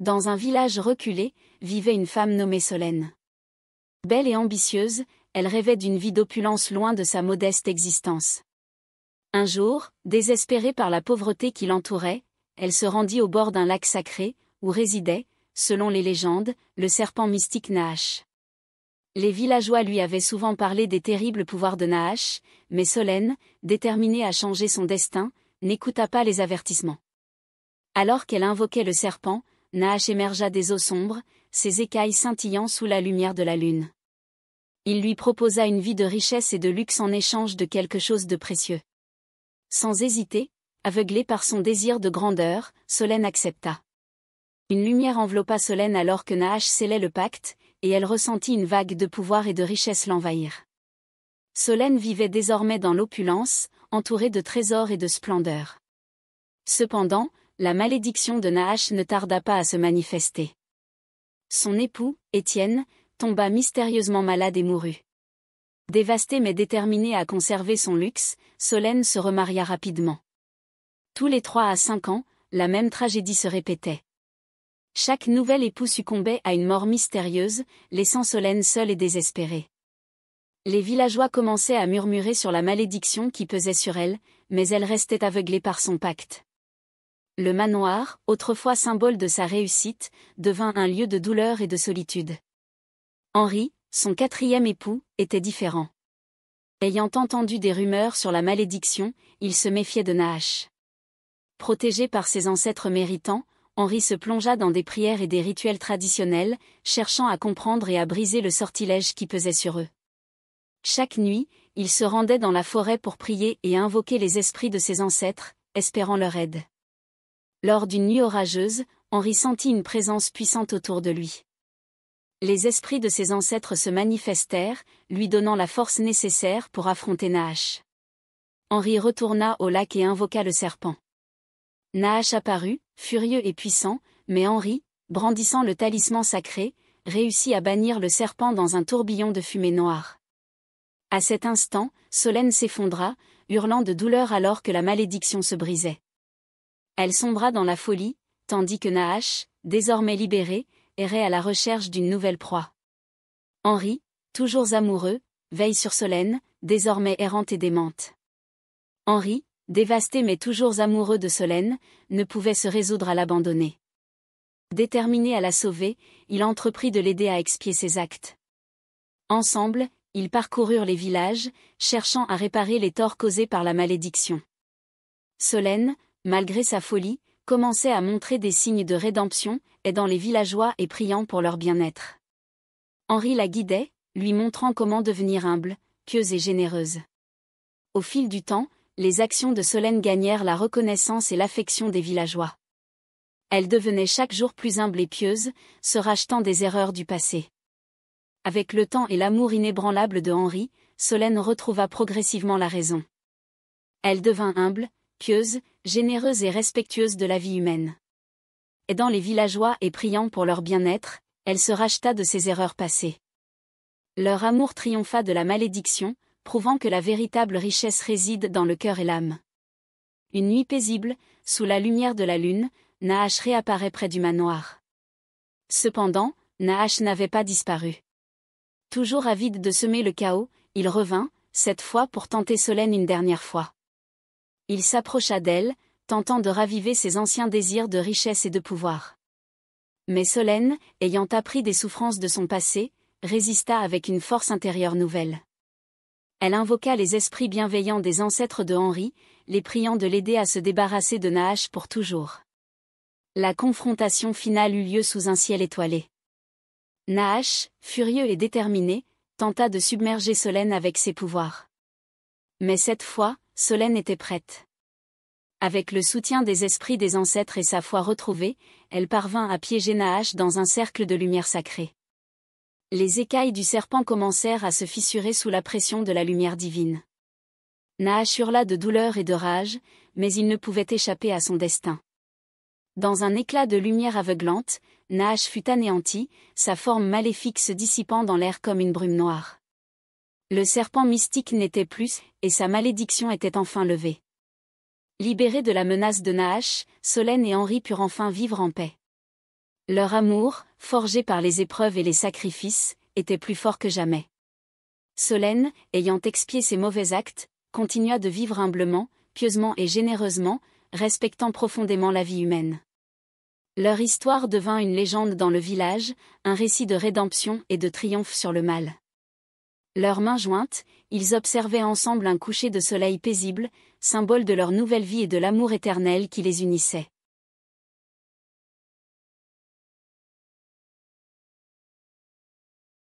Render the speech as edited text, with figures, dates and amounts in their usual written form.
Dans un village reculé, vivait une femme nommée Solène. Belle et ambitieuse, elle rêvait d'une vie d'opulence loin de sa modeste existence. Un jour, désespérée par la pauvreté qui l'entourait, elle se rendit au bord d'un lac sacré, où résidait, selon les légendes, le serpent mystique Nahash. Les villageois lui avaient souvent parlé des terribles pouvoirs de Nahash, mais Solène, déterminée à changer son destin, n'écouta pas les avertissements. Alors qu'elle invoquait le serpent, Nahash émergea des eaux sombres, ses écailles scintillant sous la lumière de la lune. Il lui proposa une vie de richesse et de luxe en échange de quelque chose de précieux. Sans hésiter, aveuglée par son désir de grandeur, Solène accepta. Une lumière enveloppa Solène alors que Nahash scellait le pacte, et elle ressentit une vague de pouvoir et de richesse l'envahir. Solène vivait désormais dans l'opulence, entourée de trésors et de splendeur. Cependant, la malédiction de Nahash ne tarda pas à se manifester. Son époux, Étienne, tomba mystérieusement malade et mourut. Dévastée mais déterminée à conserver son luxe, Solène se remaria rapidement. Tous les 3 à 5 ans, la même tragédie se répétait. Chaque nouvel époux succombait à une mort mystérieuse, laissant Solène seule et désespérée. Les villageois commençaient à murmurer sur la malédiction qui pesait sur elle, mais elle restait aveuglée par son pacte. Le manoir, autrefois symbole de sa réussite, devint un lieu de douleur et de solitude. Henri, son 4e époux, était différent. Ayant entendu des rumeurs sur la malédiction, il se méfiait de Nahash. Protégé par ses ancêtres méritants, Henri se plongea dans des prières et des rituels traditionnels, cherchant à comprendre et à briser le sortilège qui pesait sur eux. Chaque nuit, il se rendait dans la forêt pour prier et invoquer les esprits de ses ancêtres, espérant leur aide. Lors d'une nuit orageuse, Henri sentit une présence puissante autour de lui. Les esprits de ses ancêtres se manifestèrent, lui donnant la force nécessaire pour affronter Nahash. Henri retourna au lac et invoqua le serpent. Nahash apparut, furieux et puissant, mais Henri, brandissant le talisman sacré, réussit à bannir le serpent dans un tourbillon de fumée noire. À cet instant, Solène s'effondra, hurlant de douleur alors que la malédiction se brisait. Elle sombra dans la folie, tandis que Nahash, désormais libéré, errait à la recherche d'une nouvelle proie. Henri, toujours amoureux, veille sur Solène, désormais errante et démente. Henri, dévasté mais toujours amoureux de Solène, ne pouvait se résoudre à l'abandonner. Déterminé à la sauver, il entreprit de l'aider à expier ses actes. Ensemble, ils parcoururent les villages, cherchant à réparer les torts causés par la malédiction. Solène, malgré sa folie, commençait à montrer des signes de rédemption, aidant les villageois et priant pour leur bien-être. Henri la guidait, lui montrant comment devenir humble, pieuse et généreuse. Au fil du temps, les actions de Solène gagnèrent la reconnaissance et l'affection des villageois. Elle devenait chaque jour plus humble et pieuse, se rachetant des erreurs du passé. Avec le temps et l'amour inébranlable de Henri, Solène retrouva progressivement la raison. Elle devint humble, pieuse, généreuse et respectueuse de la vie humaine. Aidant les villageois et priant pour leur bien-être, elle se racheta de ses erreurs passées. Leur amour triompha de la malédiction, prouvant que la véritable richesse réside dans le cœur et l'âme. Une nuit paisible, sous la lumière de la lune, Nahash réapparaît près du manoir. Cependant, Nahash n'avait pas disparu. Toujours avide de semer le chaos, il revint, cette fois pour tenter Solène une dernière fois. Il s'approcha d'elle, tentant de raviver ses anciens désirs de richesse et de pouvoir. Mais Solène, ayant appris des souffrances de son passé, résista avec une force intérieure nouvelle. Elle invoqua les esprits bienveillants des ancêtres de Henri, les priant de l'aider à se débarrasser de Nahash pour toujours. La confrontation finale eut lieu sous un ciel étoilé. Nahash, furieux et déterminé, tenta de submerger Solène avec ses pouvoirs. Mais cette fois, Solène était prête. Avec le soutien des esprits des ancêtres et sa foi retrouvée, elle parvint à piéger Nahash dans un cercle de lumière sacrée. Les écailles du serpent commencèrent à se fissurer sous la pression de la lumière divine. Nahash hurla de douleur et de rage, mais il ne pouvait échapper à son destin. Dans un éclat de lumière aveuglante, Nahash fut anéanti, sa forme maléfique se dissipant dans l'air comme une brume noire. Le serpent mystique n'était plus, et sa malédiction était enfin levée. Libérés de la menace de Nahash, Solène et Henri purent enfin vivre en paix. Leur amour, forgé par les épreuves et les sacrifices, était plus fort que jamais. Solène, ayant expié ses mauvais actes, continua de vivre humblement, pieusement et généreusement, respectant profondément la vie humaine. Leur histoire devint une légende dans le village, un récit de rédemption et de triomphe sur le mal. Leurs mains jointes, ils observaient ensemble un coucher de soleil paisible, symbole de leur nouvelle vie et de l'amour éternel qui les unissait.